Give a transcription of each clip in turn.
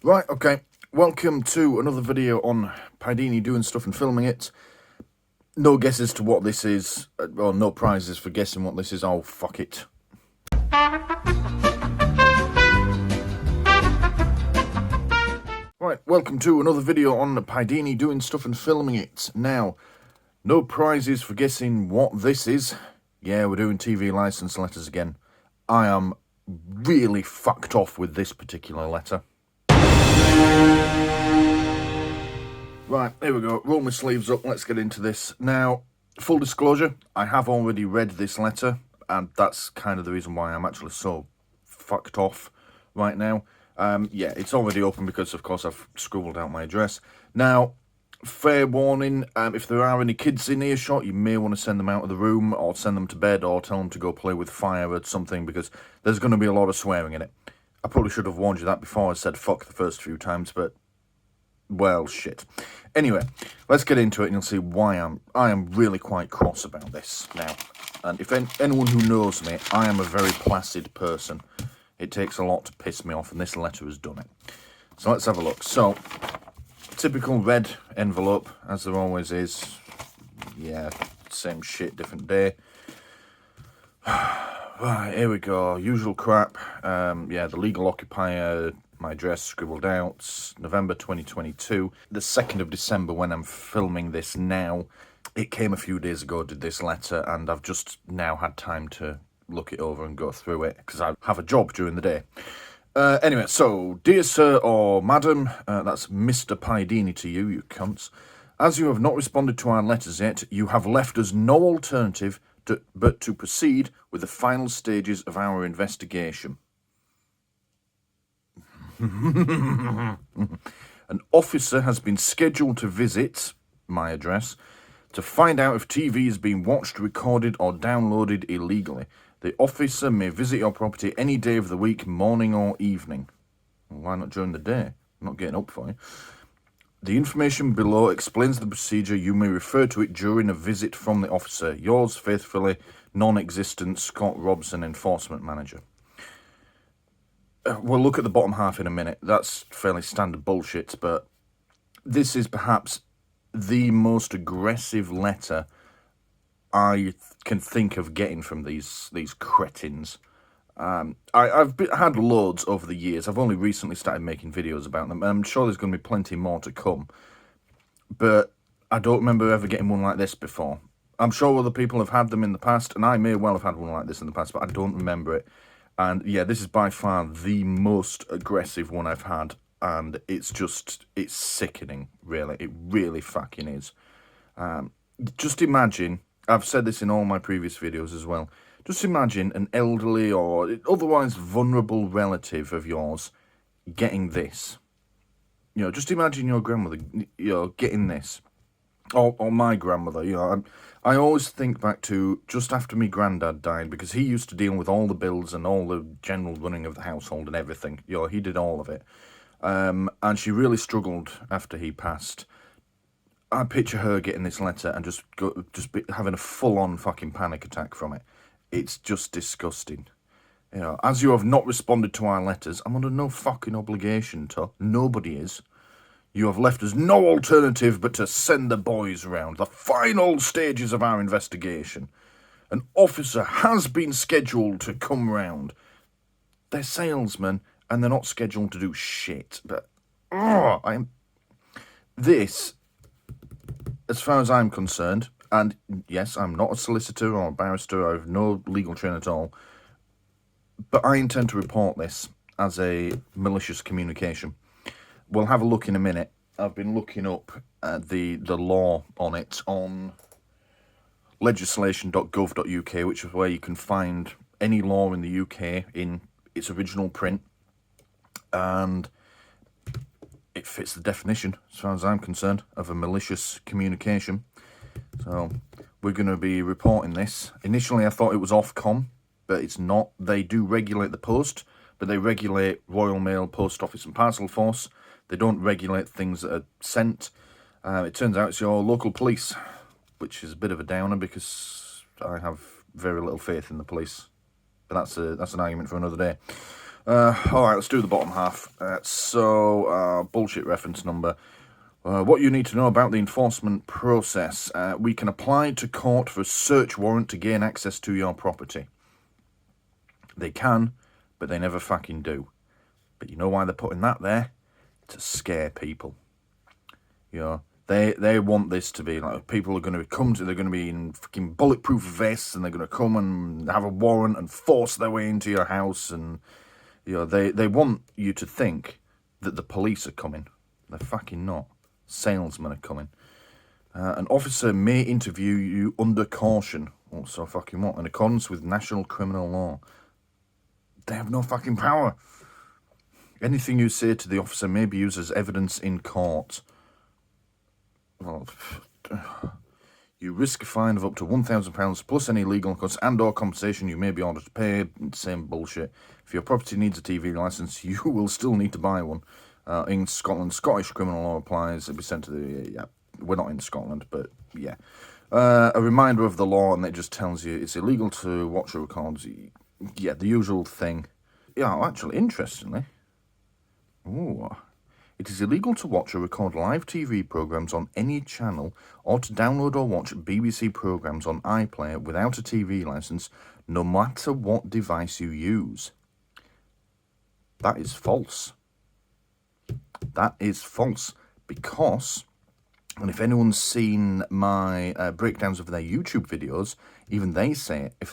Right, okay. Welcome to another video on Padini doing stuff and filming it. No guesses to what this is, or no prizes for guessing what this is. Oh, fuck it. Right, welcome to another video on Padini doing stuff and filming it. Now, no prizes for guessing what this is. Yeah, we're doing TV license letters again. I am really fucked off with this particular letter. Right, here we go. Roll my sleeves up. Let's get into this. Now, full disclosure, I have already read this letter, and that's kind of the reason why I'm actually so fucked off right now. Yeah, it's already open because, of course, I've scribbled out my address. Now, fair warning, if there are any kids in earshot, you may want to send them out of the room, or send them to bed, or tell them to go play with fire or something, because there's going to be a lot of swearing in it. I probably should have warned you that before I said fuck the first few times, but well, shit. Anyway, let's get into it and you'll see why I am really quite cross about this now. And if anyone who knows me, I am a very placid person. It takes a lot to piss me off, and this letter has done it. So let's have a look. So, typical red envelope, as there always is. Yeah, same shit, different day. Right, here we go. Usual crap. Yeah, the legal occupier, my address scribbled out, November 2022. The 2nd of December when I'm filming this now. It came a few days ago, did this letter, and I've just now had time to look it over and go through it, because I have a job during the day. Anyway, so, dear sir or madam, that's Mr. Padini to you, you cunts. As you have not responded to our letters yet, you have left us no alternative but to proceed with the final stages of our investigation. An officer has been scheduled to visit my address to find out if TV is being watched, recorded, or downloaded illegally. The officer may visit your property any day of the week, morning or evening. Well, why not during the day? I'm not getting up for you. The information below explains the procedure. You may refer to it during a visit from the officer. Yours faithfully, non-existent Scott Robson, Enforcement Manager. We'll look at the bottom half in a minute. That's fairly standard bullshit, but this is perhaps the most aggressive letter I can think of getting from these cretins. I've had loads over the years. I've only recently started making videos about them. I'm sure there's going to be plenty more to come. But I don't remember ever getting one like this before. I'm sure other people have had them in the past, and I may well have had one like this in the past, but I don't remember it. And yeah, this is by far the most aggressive one I've had. And it's sickening, really. It really fucking is. Just imagine, I've said this in all my previous videos as well. Just imagine an elderly or otherwise vulnerable relative of yours getting this. You know, just imagine your grandmother, getting this. Or my grandmother, I always think back to just after my granddad died, because he used to deal with all the bills and all the general running of the household and everything. He did all of it. And she really struggled after he passed. I picture her getting this letter and just having a full-on fucking panic attack from it. It's just disgusting. As you have not responded to our letters, I'm under no fucking obligation to. Nobody is. You have left us no alternative but to send the boys round. The final stages of our investigation. An officer has been scheduled to come round. They're salesmen, and they're not scheduled to do shit. But, this, as far as I'm concerned, and yes, I'm not a solicitor or a barrister, I have no legal training at all, but I intend to report this as a malicious communication. We'll have a look in a minute. I've been looking up the law on it on legislation.gov.uk, which is where you can find any law in the UK in its original print, and it fits the definition, as far as I'm concerned, of a malicious communication. So we're going to be reporting this. Initially I thought it was Ofcom, but it's not. They do regulate the post, but they regulate Royal Mail, Post Office and Parcel Force. They don't regulate things that are sent. It turns out it's your local police, which is a bit of a downer because I have very little faith in the police. But that's an argument for another day. Alright, let's do the bottom half. Bullshit reference number. What you need to know about the enforcement process. We can apply to court for a search warrant to gain access to your property. They can, but they never fucking do. But you know why they're putting that there? To scare people. You know, they want this to be like, people are going to come to, they're going to be in fucking bulletproof vests, and they're going to come and have a warrant and force their way into your house, and you know, they want you to think that the police are coming. They're fucking not. Salesmen are coming. An officer may interview you under caution. Also fucking what? In accordance with national criminal law. They have no fucking power. Anything you say to the officer may be used as evidence in court. Well, you risk a fine of up to £1,000 plus any legal costs and or compensation you may be ordered to pay. Same bullshit. If your property needs a TV licence, you will still need to buy one. In Scotland, Scottish criminal law applies. It'll be sent to the... Yeah, we're not in Scotland, but yeah. A reminder of the law, and it just tells you it's illegal to watch or record. Yeah, the usual thing. Yeah, actually, interestingly... Ooh. It is illegal to watch or record live TV programmes on any channel, or to download or watch BBC programmes on iPlayer without a TV licence, no matter what device you use. That is false. That is false, because, and if anyone's seen my breakdowns of their YouTube videos, even they say if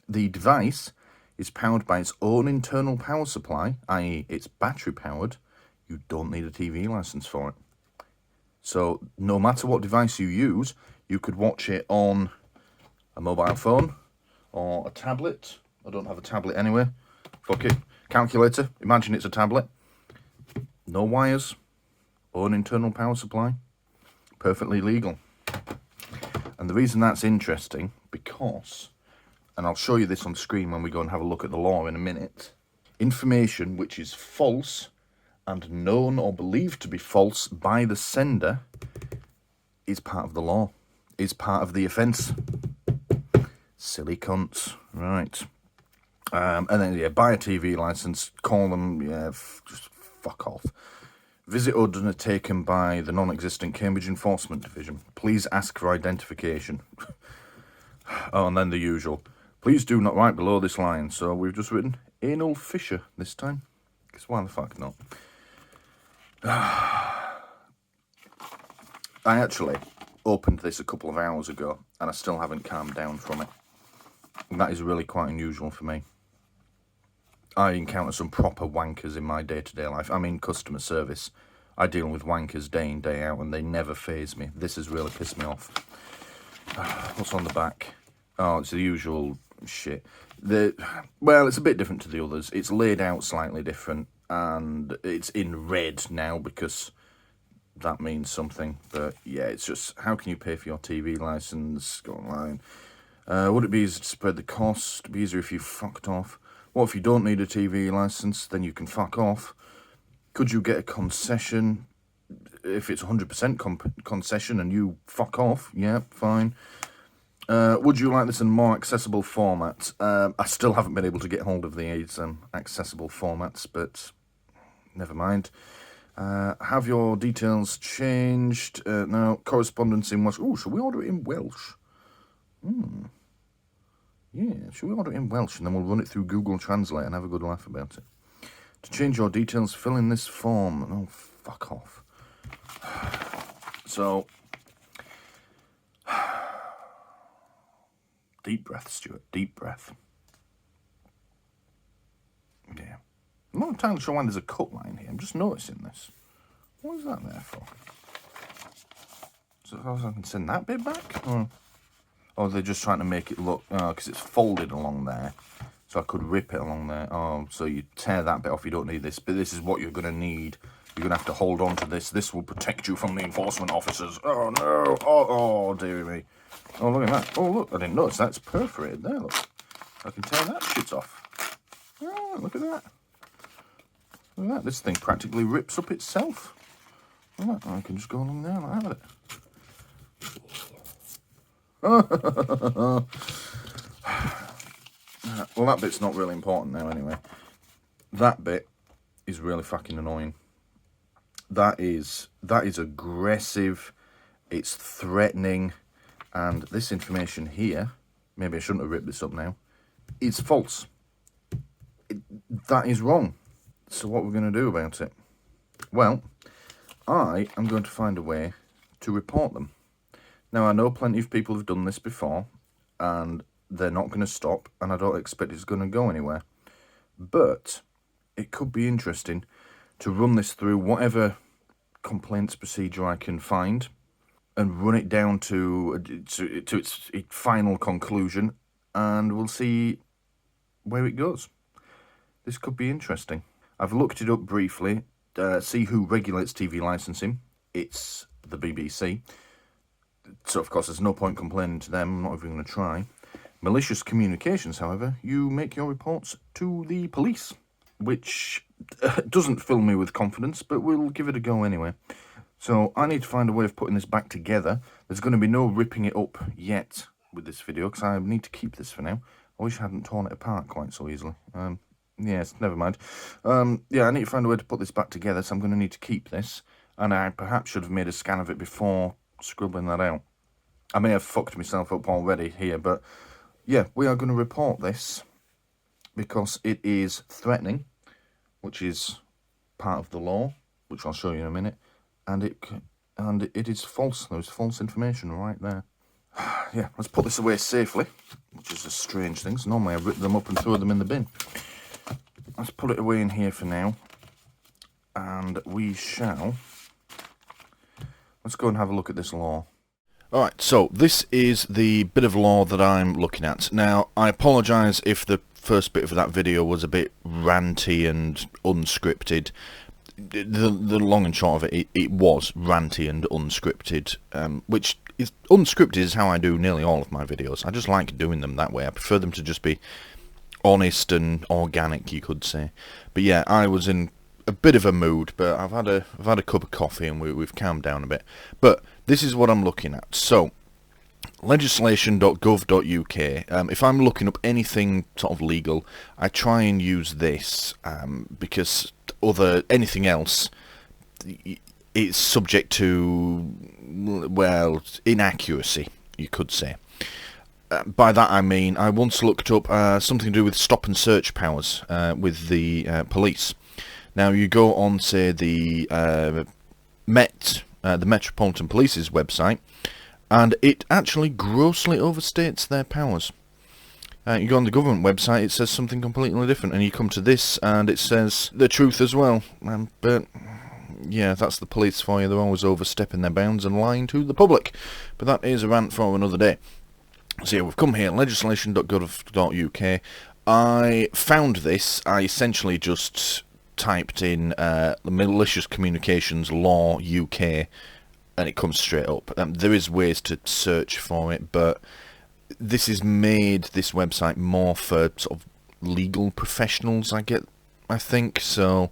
the device is powered by its own internal power supply, i.e. it's battery powered, you don't need a TV licence for it. So no matter what device you use, you could watch it on a mobile phone or a tablet. I don't have a tablet anyway. Fuck it. Calculator. Imagine it's a tablet. No wires. Own internal power supply. Perfectly legal. And the reason that's interesting, because, and I'll show you this on screen when we go and have a look at the law in a minute, information which is false and known or believed to be false by the sender is part of the law, is part of the offence. Silly cunts. Right. And then, yeah, buy a TV licence, call them, yeah, just fuck off. Visit undertaken by the non-existent Cambridge Enforcement Division. Please ask for identification. Oh, and then the usual. Please do not write below this line. So we've just written anal fissure this time. Because why the fuck not? I actually opened this a couple of hours ago, and I still haven't calmed down from it. And that is really quite unusual for me. I encounter some proper wankers in my day-to-day life. I mean, customer service. I deal with wankers day in, day out, and they never faze me. This has really pissed me off. What's on the back? Oh, it's the usual shit. Well, it's a bit different to the others. It's laid out slightly different, and it's in red now because that means something. But yeah, it's just, how can you pay for your TV licence? Go online. Would it be easier to spread the cost? Be easier if you fucked off? What if you don't need a TV licence? Then you can fuck off. Could you get a concession if it's 100% concession and you fuck off? Yeah, fine. Would you like this in more accessible format? I still haven't been able to get hold of these accessible formats, but never mind. Have your details changed? No, correspondence in Welsh. Oh, should we order it in Welsh? Yeah, should we order it in Welsh and then we'll run it through Google Translate and have a good laugh about it? To change your details, fill in this form. Oh, fuck off. So, deep breath, Stuart, deep breath. Yeah. I'm not entirely sure why there's a cut line here. I'm just noticing this. What is that there for? So I can send that bit back? Or they're just trying to make it look, because it's folded along there. So I could rip it along there. Oh, so you tear that bit off, you don't need this. But this is what you're going to need. You're going to have to hold on to this. This will protect you from the enforcement officers. Oh, no. Oh, dearie me. Oh, look at that. Oh, look, I didn't notice that's perforated there, look. I can tear that shit off. Oh, look at that. Look at that. This thing practically rips up itself. Look at that. I can just go along there like that. Well, that bit's not really important now anyway. That bit is really fucking annoying. That is aggressive, it's threatening, and this information here, maybe I shouldn't have ripped this up now, it's false. That is wrong. So what we're going to do about it? Well, I am going to find a way to report them. Now, I know plenty of people have done this before, and they're not going to stop, and I don't expect it's going to go anywhere. But it could be interesting to run this through whatever complaints procedure I can find and run it down to its final conclusion, and we'll see where it goes. This could be interesting. I've looked it up briefly, see who regulates TV licensing. It's the BBC. So, of course, there's no point complaining to them. I'm not even going to try. Malicious communications, however, you make your reports to the police, which doesn't fill me with confidence, but we'll give it a go anyway. So I need to find a way of putting this back together. There's going to be no ripping it up yet with this video, because I need to keep this for now. I wish I hadn't torn it apart quite so easily. Yes, never mind. Yeah, I need to find a way to put this back together, so I'm going to need to keep this. And I perhaps should have made a scan of it before scribbling that out. I may have fucked myself up already here, but yeah, we are going to report this because it is threatening, which is part of the law, which I'll show you in a minute, and it is false. There's false information right there. Yeah, let's put this away safely, which is a strange thing. So normally I rip them up and throw them in the bin. Let's put it away in here for now, and we shall. Let's go and have a look at this law. Alright, so this is the bit of law that I'm looking at. Now, I apologise if the first bit of that video was a bit ranty and unscripted. The long and short of it, it was ranty and unscripted, which is unscripted is how I do nearly all of my videos. I just like doing them that way. I prefer them to just be honest and organic, you could say. But yeah, I was in a bit of a mood, but I've had a cup of coffee and we've calmed down a bit. But this is what I'm looking at. So, legislation.gov.uk. If I'm looking up anything sort of legal, I try and use this because anything else, it's subject to, well, inaccuracy, you could say. By that I mean, I once looked up something to do with stop and search powers with the police. Now you go on, say, the Metropolitan Police's website, and it actually grossly overstates their powers. You go on the government website, it says something completely different, and you come to this, and it says the truth as well. But yeah, that's the police for you. They're always overstepping their bounds and lying to the public. But that is a rant for another day. So yeah, we've come here, legislation.gov.uk. I found this. I essentially just typed in the malicious communications law UK, and it comes straight up. There is ways to search for it, but this has made this website more for sort of legal professionals, I think. So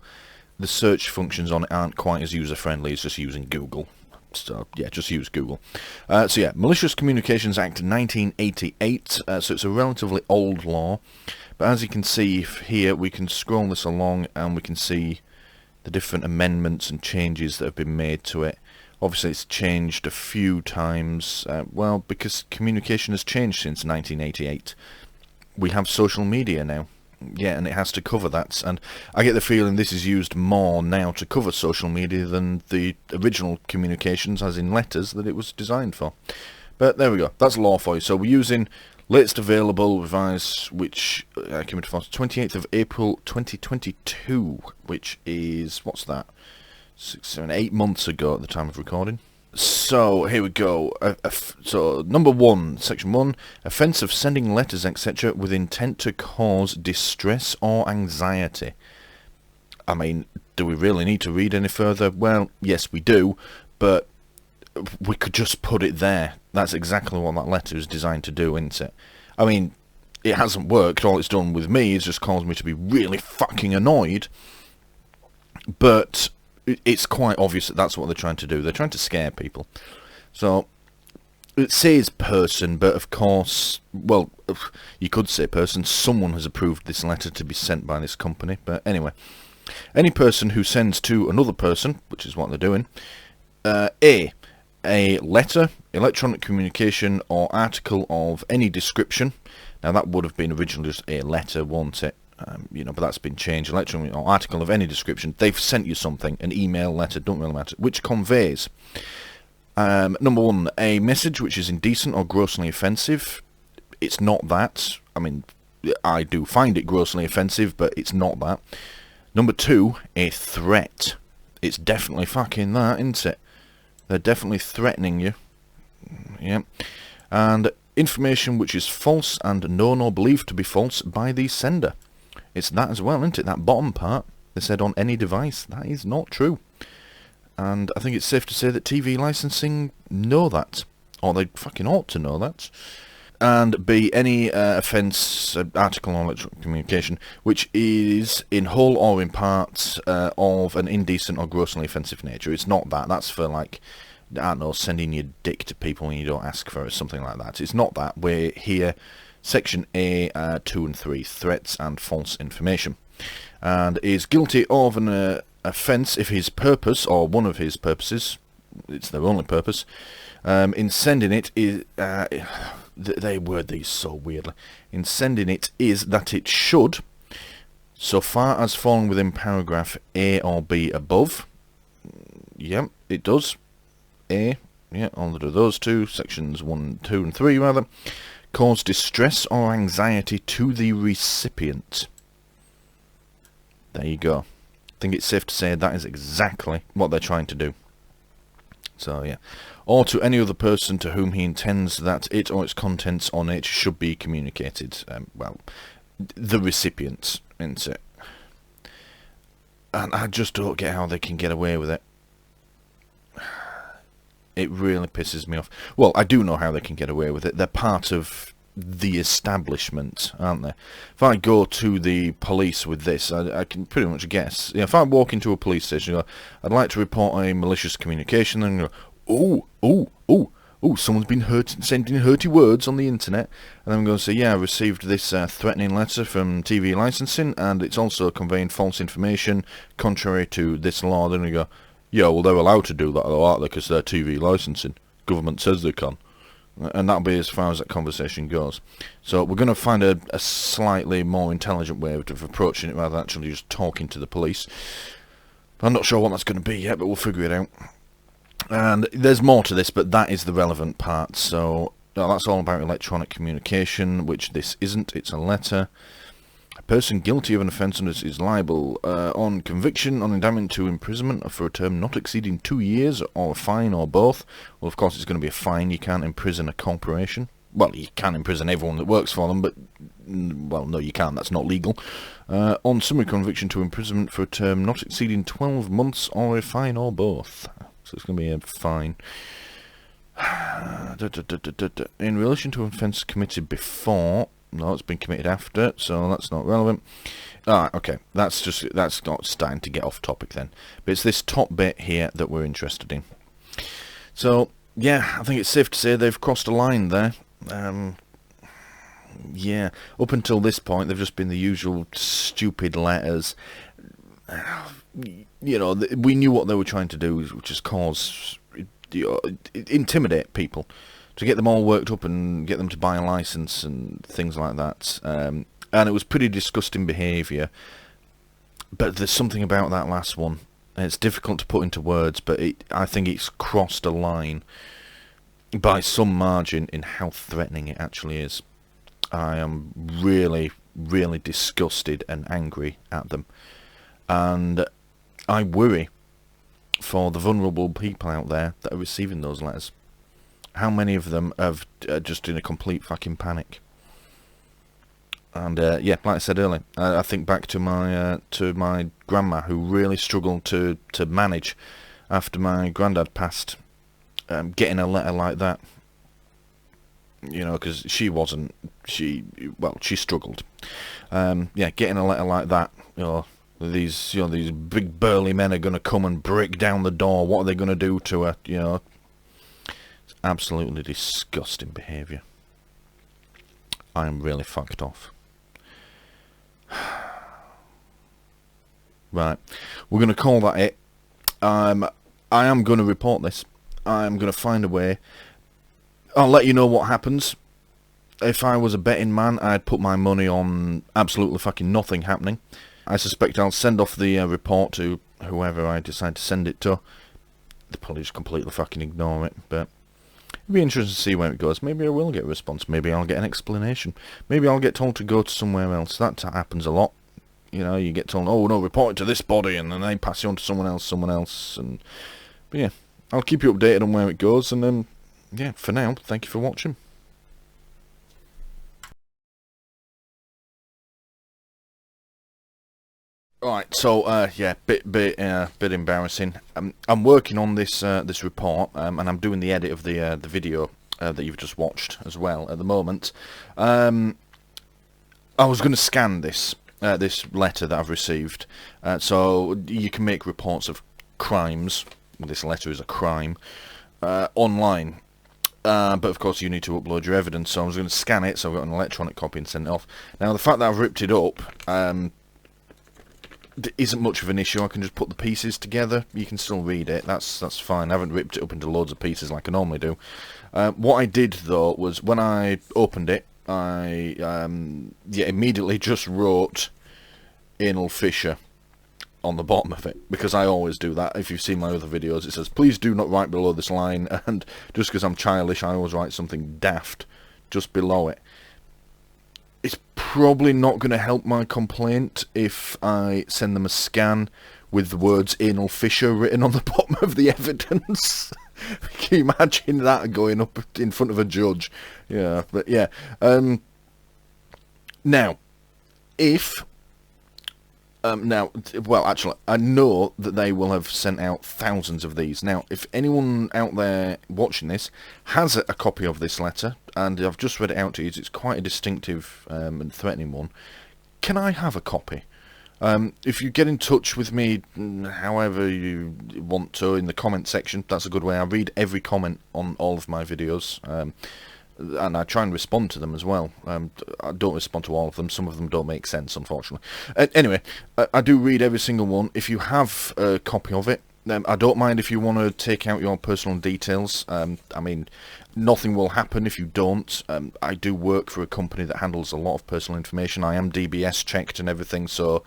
the search functions on it aren't quite as user friendly as just using Google. So yeah, just use Google. So yeah, Malicious Communications Act 1988. So it's a relatively old law, but as you can see here, we can scroll this along and we can see the different amendments and changes that have been made to it. Obviously it's changed a few times, well, because communication has changed since 1988. We have social media now. Yeah, and it has to cover that, and I get the feeling this is used more now to cover social media than the original communications, as in letters, that it was designed for. But there we go, that's law for you. So we're using latest available revised, which came into force 28th of April 2022, which is, what's that, 6, 7, 8 months ago at the time of recording. So here we go. So number 1, section 1, offence of sending letters, etc., with intent to cause distress or anxiety. I mean, do we really need to read any further? Well, yes we do, but we could just put it there. That's exactly what that letter is designed to do, isn't it? I mean, it hasn't worked. All it's done with me is just caused me to be really fucking annoyed, but it's quite obvious that that's what they're trying to do. They're trying to scare people. So it says person, but of course, well, you could say person. Someone has approved this letter to be sent by this company. But anyway, any person who sends to another person, which is what they're doing, a letter, electronic communication, or article of any description. Now that would have been originally just a letter, won't it? But that's been changed. Electronic or article of any description. They've sent you something, an email, letter, don't really matter, which conveys, number one, a message which is indecent or grossly offensive. It's not that. I mean, I do find it grossly offensive, but it's not that. Number two, a threat. It's definitely fucking that, isn't it? They're definitely threatening you. Yeah. And information which is false and known or believed to be false by the sender. It's that as well, isn't it? That bottom part, they said on any device. That is not true. And I think it's safe to say that TV licensing know that. Or they fucking ought to know that. And B, any offence, article or electronic communication, which is in whole or in part of an indecent or grossly offensive nature. It's not that. That's for, like, I don't know, sending your dick to people when you don't ask for it, something like that. It's not that. We're here, Section A, 2 and 3, threats and false information. And is guilty of an offence if his purpose, or one of his purposes, it's their only purpose, in sending it is... they word these so weirdly. In sending it is that it should, so far as falling within paragraph A or B above, yep, it does, A, yeah, under those two, sections 1, 2 and 3 rather, cause distress or anxiety to the recipient. There you go. I think it's safe to say that is exactly what they're trying to do. So, yeah. Or to any other person to whom he intends that it or its contents on it should be communicated. Well, the recipient, isn't it? And I just don't get how they can get away with it. It really pisses me off. Well, I do know how they can get away with it. They're part of the establishment, aren't they? If I go to the police with this, I can pretty much guess. You know, if I walk into a police station, you go, I'd like to report a malicious communication, then you go, someone's been sending hurty words on the internet, and then I'm going to say, yeah, I received this threatening letter from TV licensing, and it's also conveying false information contrary to this law. Then you go, yeah, well, they're allowed to do that, though, aren't they, because they're TV licensing. Government says they can. And that'll be as far as that conversation goes. So we're going to find a slightly more intelligent way of approaching it rather than actually just talking to the police. I'm not sure what that's going to be yet, but we'll figure it out. And there's more to this, but that is the relevant part. So that's all about electronic communication, which this isn't. It's a letter. A person guilty of an offence is liable on conviction, on indictment to imprisonment for a term not exceeding 2 years, or a fine, or both. Well, of course, it's going to be a fine. You can't imprison a corporation. Well, you can imprison everyone that works for them, but, well, no, you can't. That's not legal. On summary conviction to imprisonment for a term not exceeding 12 months, or a fine, or both. So it's going to be a fine. In relation to an offence committed before... No, it's been committed after, so that's not relevant. Okay, that's not starting to get off topic then. But it's this top bit here that we're interested in. So, yeah, I think it's safe to say they've crossed a line there. Yeah, up until this point, they've just been the usual stupid letters. You know, we knew what they were trying to do, which is intimidate people. To get them all worked up and get them to buy a license and things like that. And it was pretty disgusting behaviour. But there's something about that last one. It's difficult to put into words, but I think it's crossed a line by some margin in how threatening it actually is. I am really, really disgusted and angry at them. And I worry for the vulnerable people out there that are receiving those letters. How many of them have just in a complete fucking panic? And yeah, like I said earlier, I think back to my grandma, who really struggled to manage after my granddad passed, getting a letter like that. You know, because she struggled. Yeah, getting a letter like that. These big burly men are going to come and break down the door. What are they going to do to her? You know. absolutely disgusting behaviour. I am really fucked off. Right, we're going to call that it. I am going to report this. I'm going to find a way. I'll let you know what happens. If I was a betting man, I'd put my money on absolutely fucking nothing happening. I suspect I'll send off the report to whoever I decide to send it to. They'll probably just completely fucking ignore it, but it'll be interesting to see where it goes. Maybe I will get a response. Maybe I'll get an explanation. Maybe I'll get told to go to somewhere else. That happens a lot. You know, you get told, oh no, report it to this body, and then they pass you on to someone else, but yeah, I'll keep you updated on where it goes, and yeah, for now, thank you for watching. Right, so yeah, bit embarrassing. I'm working on this this report, and I'm doing the edit of the video that you've just watched as well at the moment. I was going to scan this this letter that I've received, so you can make reports of crimes. This letter is a crime online, but of course you need to upload your evidence. So I was going to scan it, so I've got an electronic copy and send it off. Now the fact that I've ripped it up isn't much of an issue. I can just put the pieces together. You can still read it. That's fine. I haven't ripped it up into loads of pieces like I normally do. What I did though was when I opened it, I yeah, immediately just wrote anal fissure on the bottom of it, because I always do that. If you've seen my other videos, it says please do not write below this line, and just because I'm childish, I always write something daft just below it. It's probably not going to help my complaint if I send them a scan with the words anal fissure written on the bottom of the evidence. Can you imagine that going up in front of a judge? Yeah, but yeah. Now, if... well, actually, I know that they will have sent out thousands of these. Now, if anyone out there watching this has a copy of this letter, and I've just read it out to you, it's quite a distinctive and threatening one, can I have a copy? If you get in touch with me however you want to in the comment section, that's a good way. I read every comment on all of my videos, and I try and respond to them as well. I don't respond to all of them. Some of them don't make sense, unfortunately. Anyway, I do read every single one. If you have a copy of it, I don't mind if you want to take out your personal details. I mean, nothing will happen if you don't. I do work for a company that handles a lot of personal information. I am DBS checked and everything, so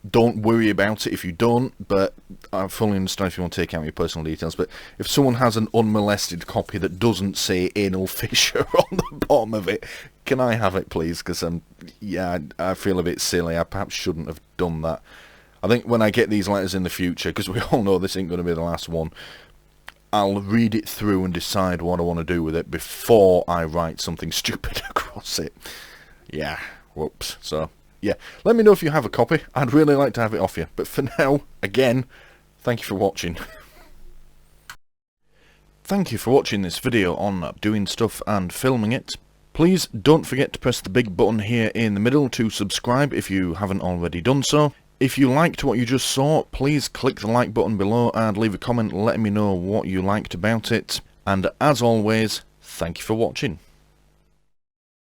don't worry about it if you don't, but I fully understand if you want to take out your personal details. But if someone has an unmolested copy that doesn't say anal fissure on the bottom of it, can I have it, please? Because yeah, I feel a bit silly. I perhaps shouldn't have done that. I think when I get these letters in the future, because we all know this ain't going to be the last one, I'll read it through and decide what I want to do with it before I write something stupid across it. Yeah, whoops. So, yeah, let me know if you have a copy. I'd really like to have it off you. But for now, again, thank you for watching. Thank you for watching this video on doing stuff and filming it. Please don't forget to press the big button here in the middle to subscribe if you haven't already done so. If you liked what you just saw, please click the like button below and leave a comment letting me know what you liked about it. And as always, thank you for watching.